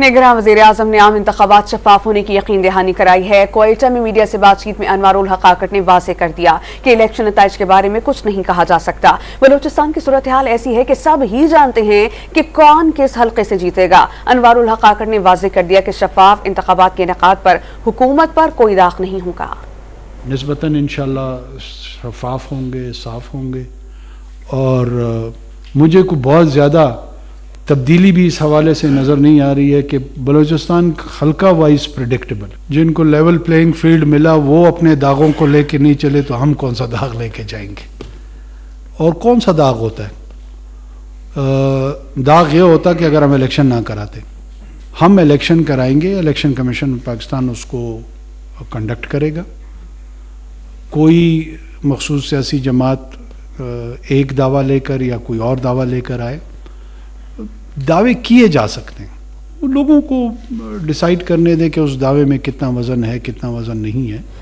निगरान वज़ीर-ए-आज़म ने आम इंतखाबात शफाफ होने की यकीन दहानी कराई है। कोयटा में मीडिया से बातचीत में अनवारुल हक़ाक़त ने वाज़ेह कर दिया कि इलेक्शन नताइज के बारे में कुछ नहीं कहा जा सकता। बलूचिस्तान की सूरत हाल ऐसी है कि सब ही जानते हैं कि कौन किस हल्के से जीतेगा। अनवारुल हक़ाक़त ने वाज़ेह कर दिया कि शफाफ इंतखाबात के इनेकाद पर हुकूमत पर कोई दाग नहीं होगा। निस्बतन इंशाअल्लाह शफाफ होंगे, साफ होंगे और मुझे को बहुत ज़्यादा तब्दीली भी इस हवाले से नज़र नहीं आ रही है कि बलूचिस्तान हल्का वाइज प्रेडिक्टेबल, जिनको लेवल प्लेइंग फील्ड मिला वो अपने दागों को लेके नहीं चले तो हम कौन सा दाग लेके जाएंगे। और कौन सा दाग होता है? दाग ये होता कि अगर हम इलेक्शन ना कराते। हम इलेक्शन कराएंगे, इलेक्शन कमीशन पाकिस्तान उसको कंडक्ट करेगा। कोई मखसूस सियासी जमात एक दावा लेकर या कोई और दावा लेकर आए, दावे किए जा सकते हैं, वो लोगों को डिसाइड करने दें कि उस दावे में कितना वज़न है, कितना वज़न नहीं है।